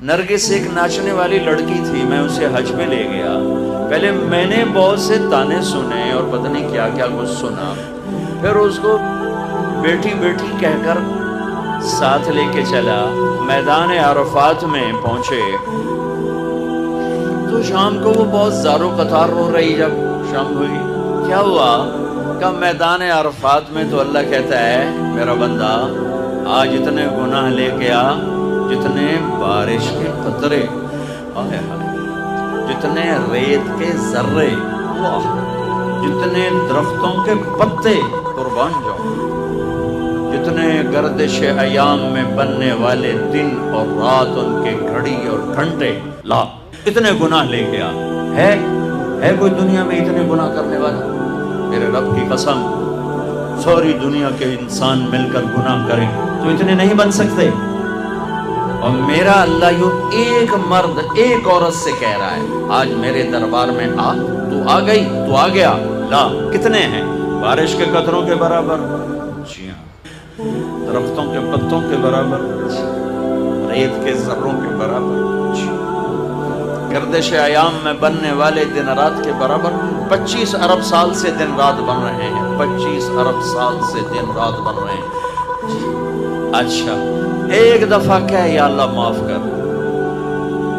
نرگس ایک ناچنے والی لڑکی تھی، میں اسے حج پہ لے گیا، پہلے میں نے بہت سے تانے سنے اور پتہ نہیں کیا کیا کچھ سنا، پھر اس کو بیٹی بیٹی کہہ کر ساتھ لے کے چلا، میدان عرفات میں پہنچے تو شام کو وہ بہت زار و قطار رو رہی، جب شام ہوئی کیا ہوا؟ کہ میدان عرفات میں تو اللہ کہتا ہے میرا بندہ آج اتنے گناہ لے کے آ جتنے بارش کے قطرے، جتنے ریت کے ذرے، جتنے درختوں کے پتے قربان جاؤ، جتنے گردش ایام میں بننے والے دن اور رات، ان کے گھڑی اور گھنٹے، لا اتنے گناہ لے کے آ۔ ہے کوئی دنیا میں اتنے گناہ کرنے والا؟ میرے رب کی قسم ساری دنیا کے انسان مل کر گناہ کریں تو اتنے نہیں بن سکتے، اور میرا اللہ یوں ایک مرد ایک عورت سے کہہ رہا ہے آج میرے دربار میں آ، تو آ گئی تو آ گیا، لا کتنے ہیں؟ بارش کے قطروں کے برابر، جی ہاں، درختوں کے پتوں کے برابر، ریت کے ذروں کے برابر، گردش ایام میں بننے والے دن رات کے برابر۔ 25 ارب سال سے دن رات بن رہے ہیں، 25 ارب سال سے دن رات بن رہے ہیں۔ اچھا ایک دفعہ کہ یا اللہ معاف کر،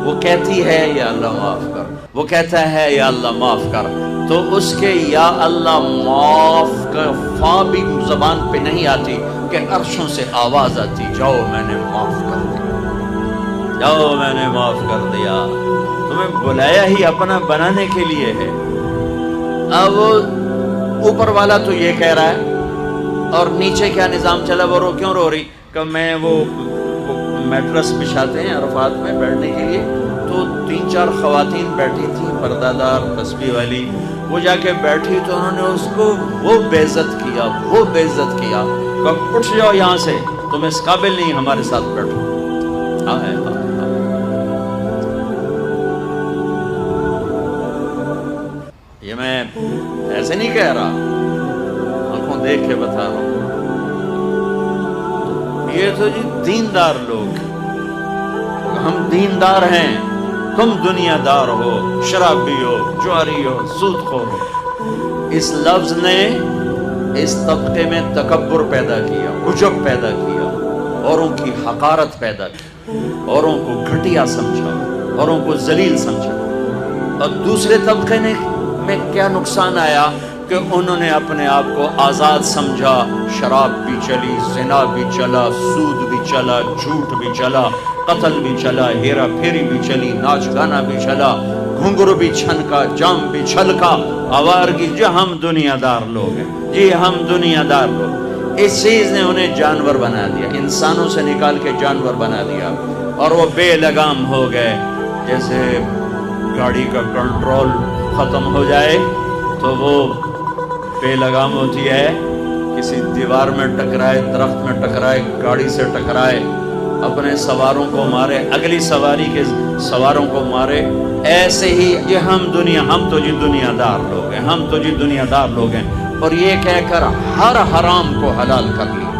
وہ کہتی ہے یا اللہ معاف کر، وہ کہتا ہے یا اللہ معاف کر، تو اس کے یا اللہ معاف کا فا بھی زبان پہ نہیں آتی کہ عرشوں سے آواز آتی، جاؤ میں نے معاف کر دیا، جاؤ میں نے معاف کر دیا۔ تمہیں بلایا ہی اپنا بنانے کے لیے ہے۔ اب اوپر والا تو یہ کہہ رہا ہے، اور نیچے کیا نظام چلا، وہ کیوں رو رہی؟ کہ میں وہ میٹرس بچھاتے ہیں عرفات میں بیٹھنے کے لیے، تو 3-4 خواتین بیٹھی تھیں پردہ دار تسبیح والی، وہ جا کے بیٹھی تو انہوں نے اس کو وہ بے عزت کیا، وہ بے عزت کیا کہ اٹھ جاؤ یہاں سے، تم اس قابل نہیں ہمارے ساتھ بیٹھو۔ یہ میں ایسے نہیں کہہ رہا، آنکھوں دیکھ کے بتا رہا ہوں، یہ تو جی دیندار لوگ، ہم دیندار ہیں، تم دنیا دار ہو، شرابی ہو، جواری ہو، سود خور ہو۔ اس لفظ نے اس طبقے میں تکبر پیدا کیا، عجب پیدا کیا، اوروں کی حقارت پیدا کی، اوروں کو گھٹیا سمجھا، اوروں کو ذلیل سمجھا۔ اور دوسرے طبقے میں کیا نقصان آیا کہ انہوں نے اپنے آپ کو آزاد سمجھا، شراب بھی چلی، زنا بھی چلا، سود بھی چلا، جھوٹ بھی چلا، قتل بھی چلا، ہیرا پھیری بھی چلی، ناچ گانا بھی چلا، گھنگرو بھی چھنکا، جام بھی چھلکا، آوارگی، جو ہم دنیا دار لوگ ہیں، جی ہم دنیا دار لوگ۔ اس چیز نے انہیں جانور بنا دیا، انسانوں سے نکال کے جانور بنا دیا، اور وہ بے لگام ہو گئے۔ جیسے گاڑی کا کنٹرول ختم ہو جائے تو وہ بے لگام ہوتی ہے، کسی دیوار میں ٹکرائے، درخت میں ٹکرائے، گاڑی سے ٹکرائے، اپنے سواروں کو مارے، اگلی سواری کے سواروں کو مارے۔ ایسے ہی یہ ہم تو جی دنیا دار لوگ ہیں، ہم تو جی دنیا دار لوگ ہیں، اور یہ کہہ کر ہر حرام کو حلال کر لیا۔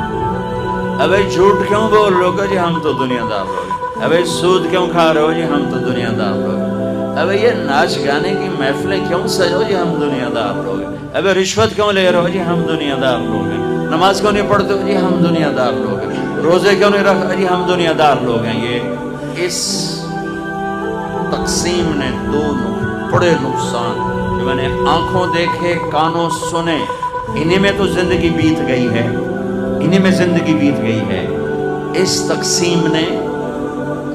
ابے جھوٹ کیوں بول رہے ہو جی ہم تو دنیا دار لوگ ہیں؟ ابے سود کیوں کھا رہے ہو جی ہم تو دنیا دار لوگ ہیں؟ ابے یہ ناچ گانے کی محفلیں کیوں سجو جی ہم دنیا دار لوگ ہیں؟ ابے رشوت کیوں لے رہے ہو جی ہم دنیا دار لوگ ہیں؟ نماز کیوں نہیں پڑھتے ہو جی ہم دنیا دار لوگ ہیں؟ روزے کیوں نہیں رکھتے جی ہم دنیا دار لوگ ہیں؟ یہ اس تقسیم نے دو بڑے نقصان جو میں نے آنکھوں دیکھے، کانوں سنے، انہی میں تو زندگی بیت گئی ہے، انہی میں زندگی بیت گئی ہے۔ اس تقسیم نے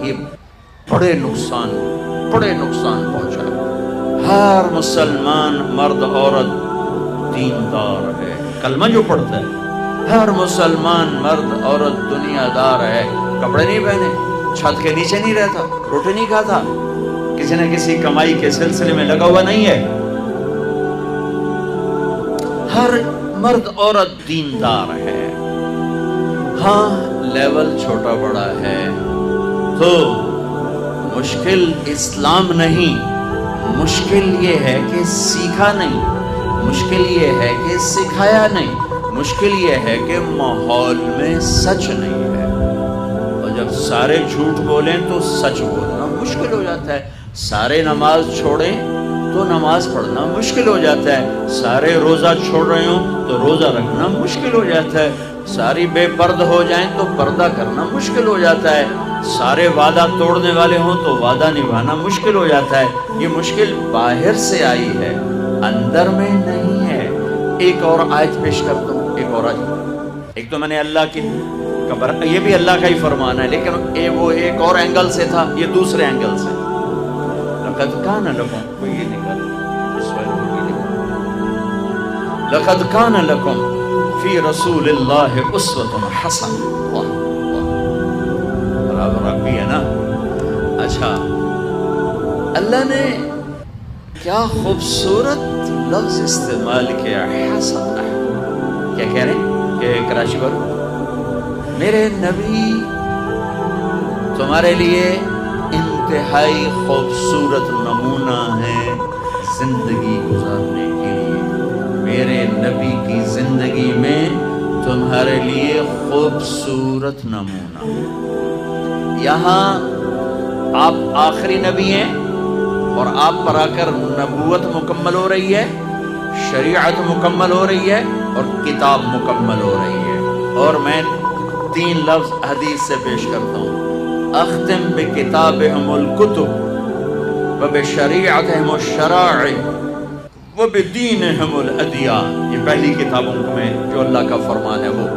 یہ بڑے نقصان پہنچا۔ ہر مسلمان مرد عورت دیندار ہے، کلمہ جو پڑھتا ہے، ہر مسلمان مرد عورت دنیا دار ہے، کپڑے نہیں پہنے، چھت کے نیچے نہیں رہتا، روٹی نہیں کھاتا، کسی نہ کسی کمائی کے سلسلے میں لگا ہوا نہیں ہے، ہر مرد عورت دیندار ہے۔ ہاں لیول چھوٹا بڑا ہے تو مشکل اسلام نہیں، مشکل یہ ہے کہ سیکھا نہیں، مشکل یہ ہے کہ سکھایا نہیں، مشکل یہ ہے کہ ماحول میں سچ نہیں ہے۔ اور جب سارے جھوٹ بولیں تو سچ بولنا مشکل ہو جاتا ہے، سارے نماز چھوڑیں تو نماز پڑھنا مشکل ہو جاتا ہے، سارے روزہ چھوڑ رہے ہوں تو روزہ رکھنا مشکل ہو جاتا ہے، ساری بے پرد ہو جائیں تو پردہ کرنا مشکل ہو جاتا ہے، سارے وعدہ توڑنے والے ہوں تو وعدہ نبھانا مشکل ہو جاتا ہے۔ یہ مشکل باہر سے آئی ہے، اندر میں نہیں ہے۔ ایک اور آیت پیش کرتا ہوں، ایک اور آیت۔ ایک تو میں نے اللہ کی یہ بھی اللہ کا ہی فرمان ہے، لیکن وہ ایک اور اینگل سے تھا، یہ دوسرے اینگل سے۔ لقد کان لکم، یہ نکل لقد کان لکم فی رسول اللہ اسوۃ حسنہ۔ برابر بھی ہے نا۔ اچھا، اللہ نے کیا خوبصورت لفظ استعمال کیا، حسنہ۔ کیا کہہ رہے ہیں کہ کراچی پر میرے نبی تمہارے لیے انتہائی خوبصورت نمونہ ہے زندگی گزارنے کے لیے، میرے نبی کی زندگی میں تمہارے لیے خوبصورت نمونہ۔ یہاں آپ آخری نبی ہیں اور آپ پر آ کر نبوت مکمل ہو رہی ہے، شریعت مکمل ہو رہی ہے اور کتاب مکمل ہو رہی ہے۔ اور میں 3 لفظ حدیث سے پیش کرتا ہوں، اختم بکتابہم الکتب وبشریعتہم الشرائع وبدینہم الادیان۔ یہ پہلی کتابوں میں جو اللہ کا فرمان ہے وہ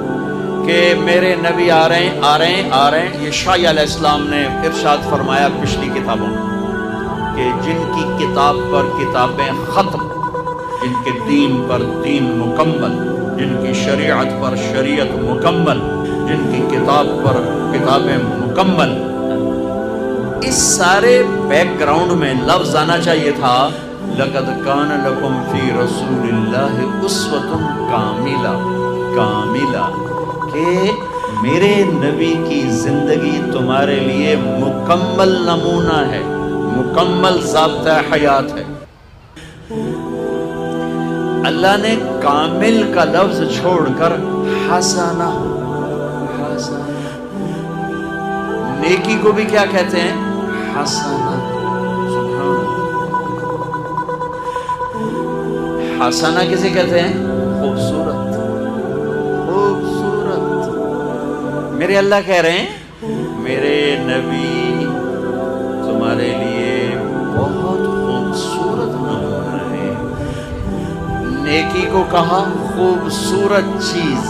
کہ میرے نبی آ رہے ہیں۔ یہ شاہ علیہ السلام نے ارشاد فرمایا پچھلی کتابوں میں کہ جن کی کتاب پر کتابیں ختم، جن کے دین پر دین مکمل، جن کی شریعت پر شریعت مکمل، جن کی کتاب پر کتابیں مکمل۔ اس سارے بیک گراؤنڈ میں لفظ آنا چاہیے تھا لقد کان لکم فی رسول اللہ اسوۃ کاملہ، کہ میرے نبی کی زندگی تمہارے لیے مکمل نمونہ ہے، مکمل ضابطہ حیات ہے۔ اللہ نے کامل کا لفظ چھوڑ کر حسنہ، نیکی کو بھی کیا کہتے ہیں؟ حسنہ۔ حسنہ کسے کہتے ہیں؟ خوبصورت۔ میرے اللہ کہہ رہے ہیں میرے نبی تمہارے لیے بہت خوبصورت نمونہ ہے۔ نیکی کو کہا خوبصورت چیز،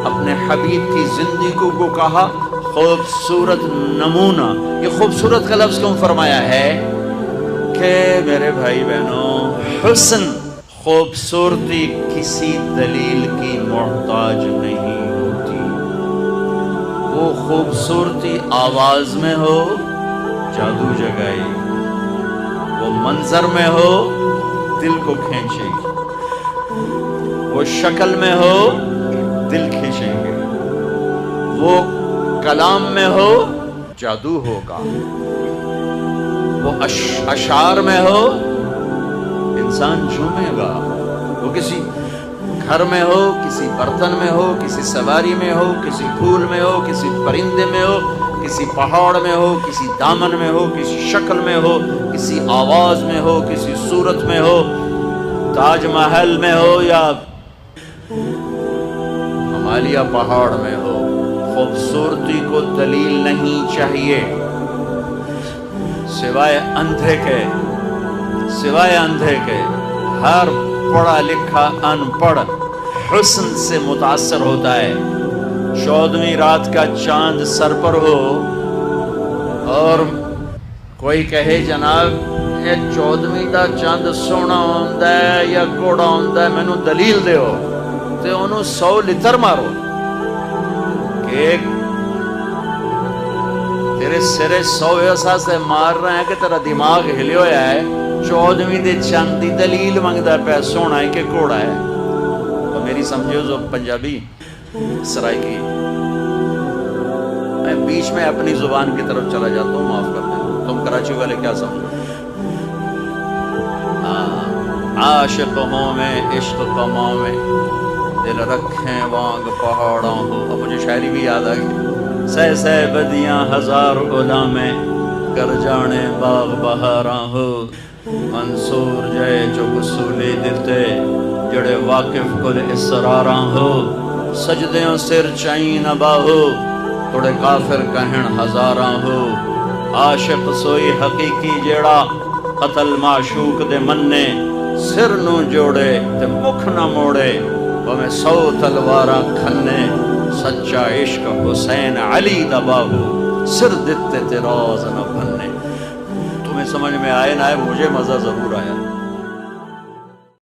اپنے حبیب کی زندگی کو کہا خوبصورت نمونہ۔ یہ خوبصورت کا لفظ کیوں فرمایا ہے کہ میرے بھائی بہنوں، حسن، خوبصورتی کسی دلیل کی محتاج نہیں ہوتی۔ وہ خوبصورتی آواز میں ہو جادو جگائے، وہ منظر میں ہو دل کو کھینچے گی، وہ شکل میں ہو دل کھینچیں گے، وہ کلام میں ہو جادو ہوگا، وہ اشعار میں ہو انسان جھومے گا، وہ کسی گھر میں ہو، کسی برتن میں ہو، کسی سواری میں ہو، کسی پھول میں ہو، کسی پرندے میں ہو، کسی پہاڑ میں ہو، کسی دامن میں ہو، کسی شکل میں ہو، کسی آواز میں ہو، کسی صورت میں ہو، تاج محل میں ہو یا ہمالیہ پہاڑ میں ہو۔ خوبصورتی کو دلیل نہیں چاہیے سوائے اندھے کے۔ ہر پڑھا لکھا ان پڑھ حسن سے متاثر ہوتا ہے۔ 14ویں رات کا چاند سر پر ہو اور کوئی کہے جناب یہ 14ویں دا چاند سونا ہوندا ہے یا کوڑا ہوندا ہے، مینوں دلیل دیو، تے انہوں 100 لتر مارو کہ تیرے سرے 100 ایسا سے مار رہے ہیں کہ تیرا دماغ ہلے ہویا ہے۔ 14ویں دے چاند دی دلیل منگدا پہ سونا ہے کہ کوڑا ہے۔ اور میری سمجھو جو پنجابی سرائکی، میں بیچ میں اپنی زبان کی طرف چلا جاتا ہوں، معاف کر دیں، تم کراچی والے کیا سمجھو؟ عاشق ہوں میں عشق کماں میں دل رکھیں وانگ پہاڑوں ہو۔ اب مجھے شاعری بھی یاد آ گئی، سہ سہ بدیاں ہزار غلامیں کر جانے باغ بہاراں ہو منصور جائے جو وصولی دیتے جڑے واقف کل اسراراں ہو سجدیوں سر چائیں نباہو توڑے کافر کہن ہزاراں ہو عاشق سوئی حقیقی جیڑا قتل معشوق دے مننے سر نو جوڑے تے مکھ نہ موڑے ہمیں 100 تلواراں کھنے سچا عشق حسین علی دا باہو سر دیتے تے راز نہ بھنے. تمہیں سمجھ میں آئے نہ آئے مجھے مزہ ضرور آیا.